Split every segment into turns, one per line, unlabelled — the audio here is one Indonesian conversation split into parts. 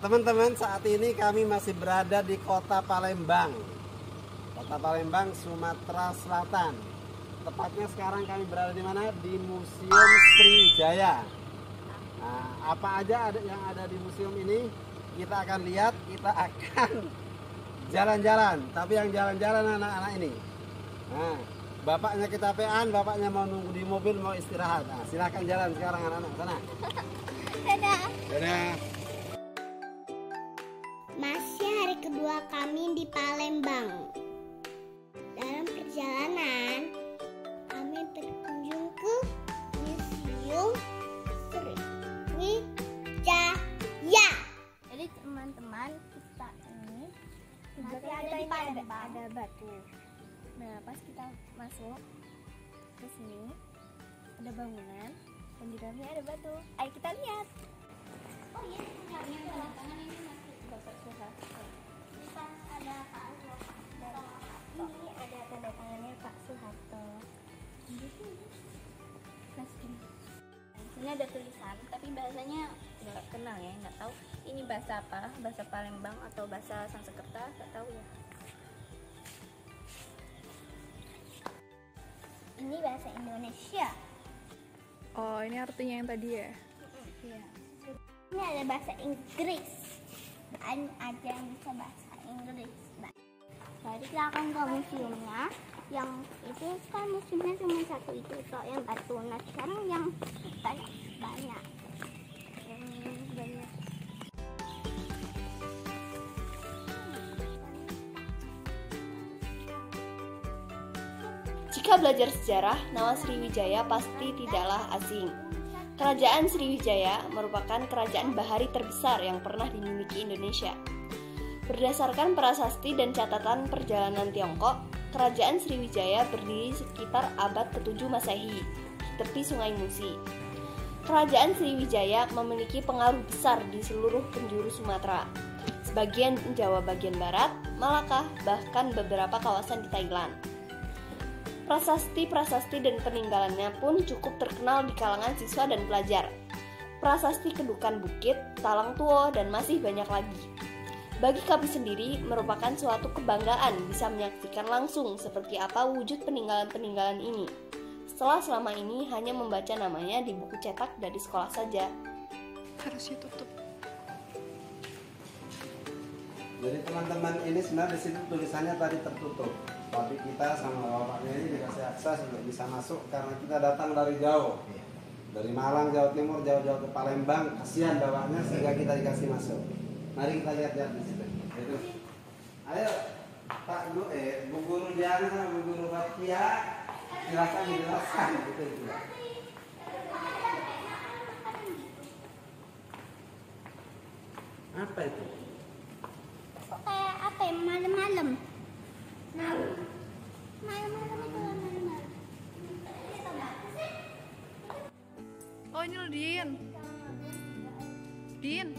Teman-teman, saat ini kami masih berada di Kota Palembang. Kota Palembang, Sumatera Selatan. Tepatnya sekarang kami berada di mana? Di Museum Sriwijaya. Nah, apa aja yang ada di museum ini? Kita akan lihat, kita akan jalan-jalan. Tapi yang jalan-jalan anak-anak ini. Nah, bapaknya kecapean, bapaknya mau nunggu di mobil, mau istirahat. Nah, silahkan jalan sekarang anak-anak, sana.
Dadah.
Dadah.
Masih hari kedua kami di Palembang. Dalam perjalanan, kami berkunjung ke Museum Sriwijaya. Jadi teman-teman, kita ini nanti ada di Palembang, ada batu. Nah, pas kita masuk ke sini, ada bangunan dan di dalamnya ada batu. Ayo kita lihat. Oh iya, yang tanda tangan ini masih Bapak Soeharto. Ada Pak Soeharto. Ini ada tanda tangannya Pak Soeharto. Di sini ada tulisan, tapi bahasanya nggak kenal ya, nggak tahu ini bahasa apa, bahasa Palembang atau bahasa Sanskerta, nggak tahu ya. Ini bahasa Indonesia.
Oh, ini artinya yang tadi ya?
Iya. Ini ada bahasa Inggris. Aja yang bisa bahasa Inggris. Jadi kita akan ke museumnya. Yang itu kan museumnya cuma satu itu, toh yang batu. Nah sekarang yang banyak. Yang banyak.
Jika belajar sejarah, nama Sriwijaya pasti tidaklah asing. Kerajaan Sriwijaya merupakan kerajaan bahari terbesar yang pernah dimiliki Indonesia. Berdasarkan prasasti dan catatan perjalanan Tiongkok, kerajaan Sriwijaya berdiri sekitar abad ke-7 Masehi di tepi Sungai Musi. Kerajaan Sriwijaya memiliki pengaruh besar di seluruh penjuru Sumatera, sebagian Jawa bagian barat, Malaka, bahkan beberapa kawasan di Thailand. Prasasti-prasasti dan peninggalannya pun cukup terkenal di kalangan siswa dan pelajar. Prasasti Kedukan Bukit, Talang Tuo, dan masih banyak lagi. Bagi kami sendiri, merupakan suatu kebanggaan bisa menyaksikan langsung seperti apa wujud peninggalan-peninggalan ini. Setelah selama ini hanya membaca namanya di buku cetak dari sekolah saja.
Harusnya tutup.
Jadi teman-teman, ini sebenarnya di situ tulisannya tadi tertutup. Tapi kita sama bapaknya ini dikasih akses untuk bisa masuk karena kita datang dari jauh. Dari Malang, Jawa Timur, jauh-jauh ke Palembang. Kasihan bapaknya sehingga kita dikasih masuk. Mari kita lihat-lihat di situ. Itu. Ayo, Pak Bu, Bu Guru Diana sama Bu Guru Fatia, silakan dijelaskan gitu. Apa itu?
Kok kayak apa ya, malam-malam? Malam-malam itu malam-malam.
Oh, ini loh, Din. Din.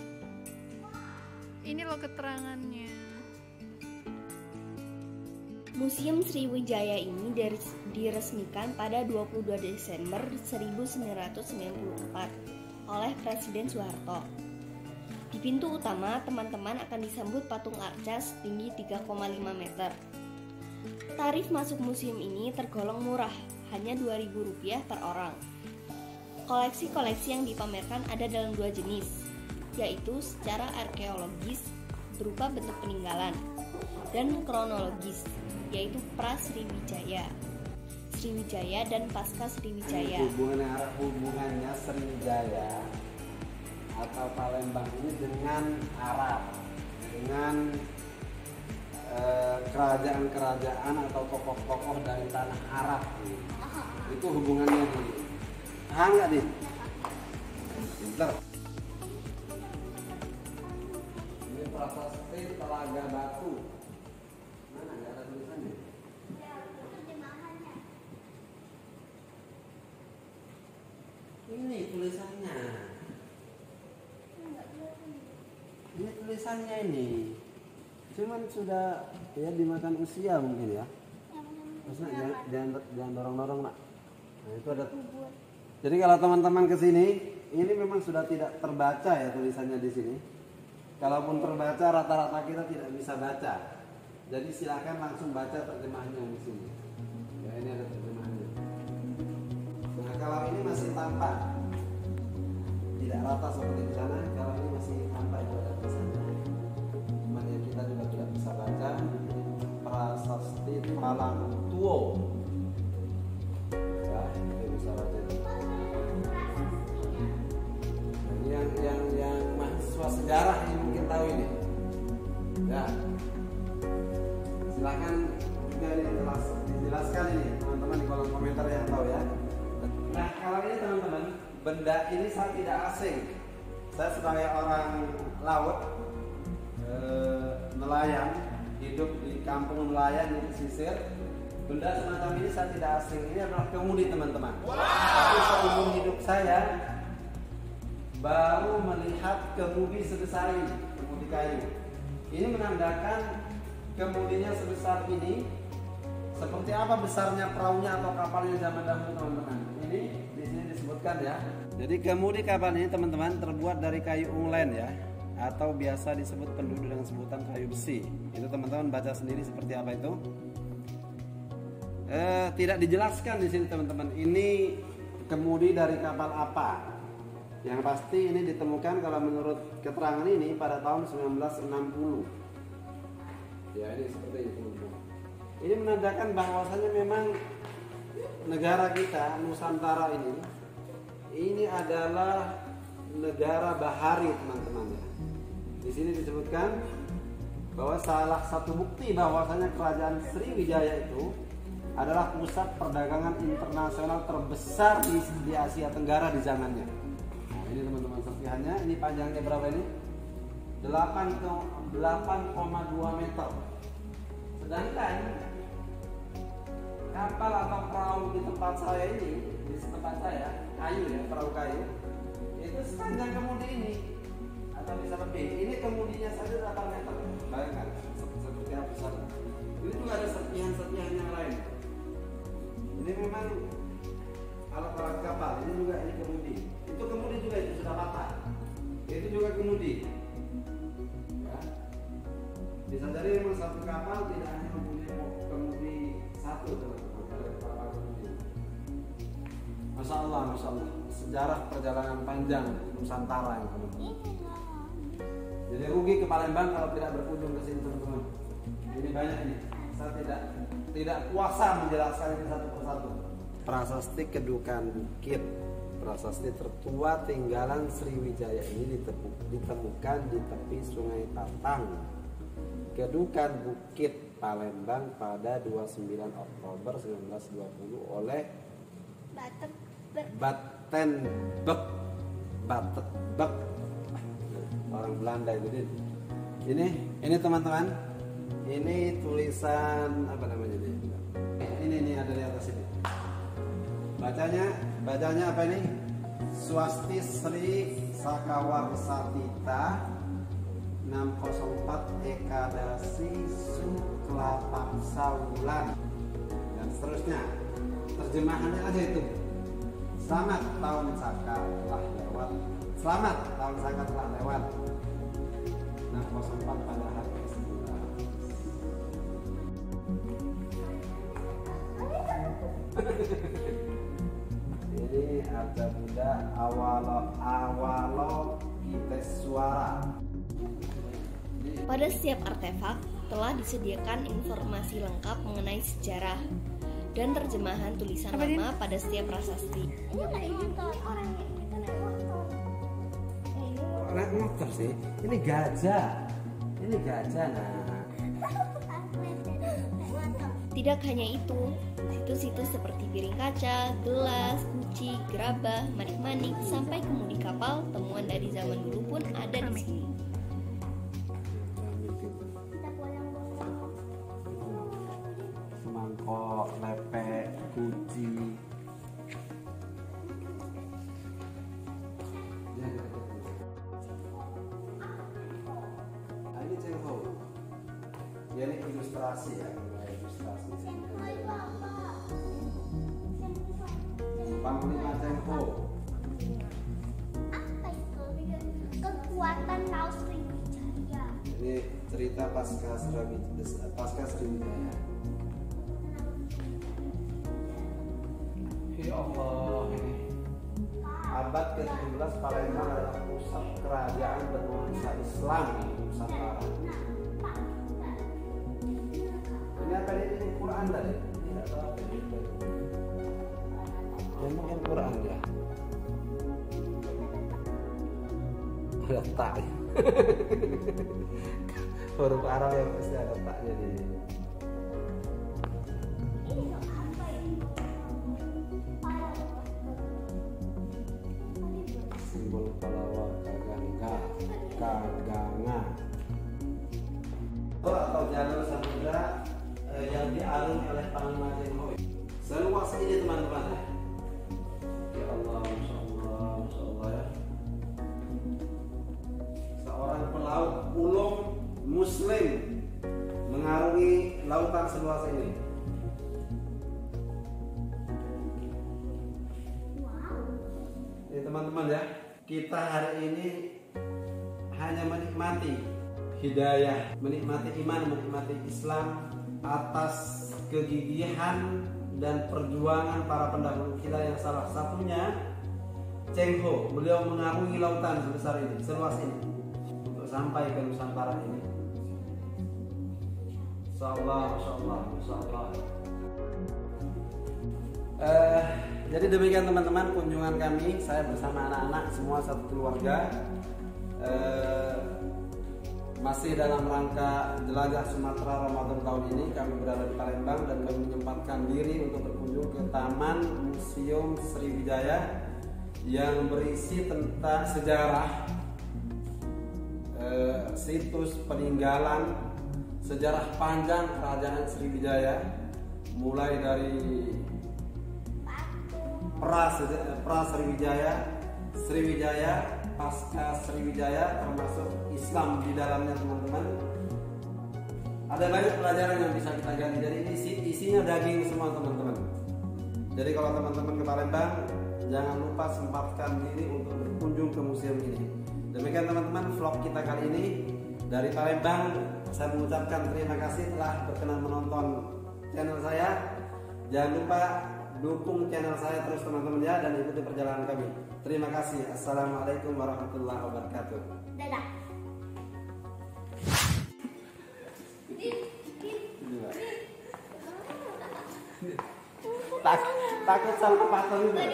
Ini loh keterangannya.
Museum Sriwijaya ini diresmikan pada 22 Desember 1994 oleh Presiden Soeharto. Di pintu utama, teman-teman akan disambut patung arca setinggi 3,5 meter. Tarif masuk museum ini tergolong murah, hanya Rp2.000 per orang. Koleksi-koleksi yang dipamerkan ada dalam dua jenis, yaitu secara arkeologis berupa bentuk peninggalan, dan kronologis, yaitu pra-Sriwijaya, Sriwijaya dan pasca Sriwijaya.
Hubungannya Sriwijaya atau Palembang ini dengan Arab, dengan kerajaan-kerajaan atau tokoh-tokoh dari tanah Arab. Itu hubungannya dulu. Paham nggak, Din? Pinter. Ini prasasti Telaga Batu. Mana nggak ada tulisannya? Ini tulisannya. Ini tulisannya ini. Cuman sudah ya dimakan usia mungkin ya. Terus nak, jangan dorong-dorong nak. Nah, itu ada. Jadi kalau teman-teman ke sini, ini memang sudah tidak terbaca ya tulisannya di sini. Kalaupun terbaca, rata-rata kita tidak bisa baca. Jadi silakan langsung baca terjemahannya di sini. Ya, ini ada terjemahannya. Nah, kalau ini masih tampak, tidak rata seperti di sana. Kalau ini masih tampak itu ada tulisannya. Cuman yang kita juga tidak bisa baca. Prasasti Palang Tuo. Ya, kita bisa baca. Yang mahasiswa sejarah ini mungkin tahu ini. Ya, silakan juga dijelaskan ini teman-teman di kolom komentar yang tahu ya. Nah, kalau ini teman-teman, benda ini saya tidak asing. Saya sebagai orang laut, nelayan, hidup di kampung nelayan di pesisir, benda semacam ini saya tidak asing. Ini adalah kemudi teman-teman. Tapi seumur hidup saya baru melihat kemudi sebesar ini, kemudi kayu. Ini menandakan kemudinya sebesar ini. Seperti apa besarnya perahunya atau kapalnya zaman dahulu teman-teman. Ini di sini disebutkan ya. Jadi kemudi kapal ini teman-teman terbuat dari kayu unglen ya, atau biasa disebut penduduk dengan sebutan kayu besi. Itu teman-teman baca sendiri seperti apa itu. Tidak dijelaskan di sini teman-teman. Ini kemudi dari kapal apa. Yang pasti ini ditemukan kalau menurut keterangan ini pada tahun 1960. Ya, ini seperti itu. Ini menandakan bahwasanya memang negara kita Nusantara ini adalah negara bahari teman-teman ya. Di sini disebutkan bahwa salah satu bukti bahwasanya kerajaan Sriwijaya itu adalah pusat perdagangan internasional terbesar di Asia Tenggara di zamannya. Nah, ini teman-teman serpihannya, ini panjangnya berapa ini? 8,2 meter. Sedangkan kapal atau perahu di tempat saya ini, di tempat saya, kayu ya, perahu kayu, itu sepanjang kemudi ini atau bisa lebih. Ini kemudinya saja 8 meter. Bayangkan seperti apa besar. Ini juga ada serpihan-serpihan yang lain. Ini memang alat-alat kapal. Ini juga ini kemudi. Itu kemudi juga itu sudah patah. Itu juga kemudi. Ya. Bisa jadi memang satu kapal tidak hanya mempunyai kemudi satu teman-teman. Masya Allah, Masya Allah. Sejarah perjalanan panjang Nusantara yang teman-teman. Jadi rugi ke Palembang kalau tidak berkunjung ke sini teman-teman. Ini banyak nih. Saya tidak kuasa menjelaskan ini satu persatu. Prasasti Kedukan Bukit, prasasti tertua tinggalan Sriwijaya ini ditemukan di tepi Sungai Tatang, Kedukan Bukit, Palembang pada 29 Oktober 1920 oleh Batenbek orang Belanda itu. Ini teman-teman, ini tulisan apa namanya ini? Ini ada di atas ini. Bacanya apa ini? Swasti Sri Sakawarsatita 604 Ekadasi Suklapaksa Wulan dan seterusnya. Terjemahannya aja itu. Selamat tahun Saka telah lewat. Selamat tahun Saka telah lewat. 604 pada hari ke-9. Ini ada Buddha awalo Kiteswara.
Pada setiap artefak telah disediakan informasi lengkap mengenai sejarah dan terjemahan tulisan lama pada setiap prasasti.
Ini kayak gitu orangnya kita naik motor.
Naik motor sih. Ini gajah. Ini gajah nah.
Tidak hanya itu, situs-situs seperti piring kaca, gelas, guci, gerabah, manik-manik, sampai kemudi kapal temuan dari zaman dulu pun ada di sini.
Semangkok, lepek, guci. Nah, ini cengho. Ya, ini ilustrasi ya. Panglima Cengho.
Apa itu? Kekuatan Paus Sriwijaya.
kita pasca Sriwijaya. Ya Allah, ini abad ke-17 Palembang adalah pusat kerajaan bernuansa Islam Nusantara. Ini apa ini Quran tadi? Tidak tahu apa ini. Ya mungkin Quran ya. Letak. Huruf Arab yang pasti ada letaknya di. Simbol Palawa Kaganga atau jalur samudra yang dialungi oleh Panglima Jenderal. Seluas ini teman-teman. Ya Allah, Masya Allah ya. Seorang pelaut ulung Muslim mengarungi lautan seluas ini. Ini teman-teman ya, kita hari ini hanya menikmati hidayah, menikmati iman, menikmati Islam atas kegigihan dan perjuangan para pendahulu kita yang salah satunya Cheng Ho. Beliau mengarungi lautan sebesar ini, seluas ini untuk sampai ke Nusantara ini. Insyaallah, insyaallah, insyaallah. Jadi demikian teman-teman kunjungan kami, saya bersama anak-anak semua satu keluarga. Masih dalam rangka jelajah Sumatera Ramadan tahun ini, kami berada di Palembang dan kami menyempatkan diri untuk berkunjung ke Taman Museum Sriwijaya yang berisi tentang sejarah, situs peninggalan, sejarah panjang kerajaan Sriwijaya, mulai dari pra Sriwijaya, Sriwijaya, pasca Sriwijaya, termasuk Islam di dalamnya teman-teman. Ada banyak pelajaran yang bisa kita gali. Jadi isinya daging semua teman-teman. Jadi kalau teman-teman ke Palembang, jangan lupa sempatkan diri untuk berkunjung ke museum ini. Demikian teman-teman vlog kita kali ini dari Palembang. Saya mengucapkan terima kasih telah berkenan menonton channel saya. Jangan lupa dukung channel saya terus teman-teman ya, dan ikuti perjalanan kami. Terima kasih. Assalamualaikum warahmatullahi wabarakatuh.
Dadah.
Takut sama patung itu.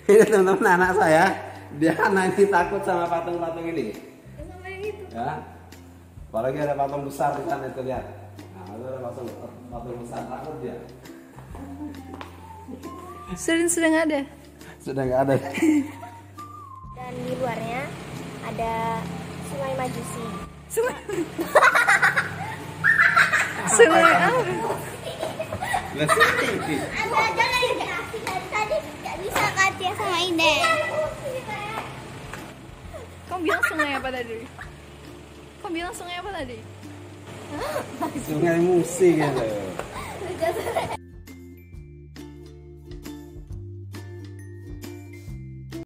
Ini teman-teman anak saya, dia nanti takut sama patung-patung ini. Ya, apalagi ada patung besar di sana itu lihat. Nah, itu ada patung besar, takut dia.
Sedang ada.
Sudah nggak ada.
Dan di luarnya ada Sungai Majusi.
Sungai apa?
Ada jangan dari tadi nggak bisa katia sama Inde.
Kamu bilang sungai apa tadi? Kamu bilang sungai apa tadi?
Sungai Musi gitu.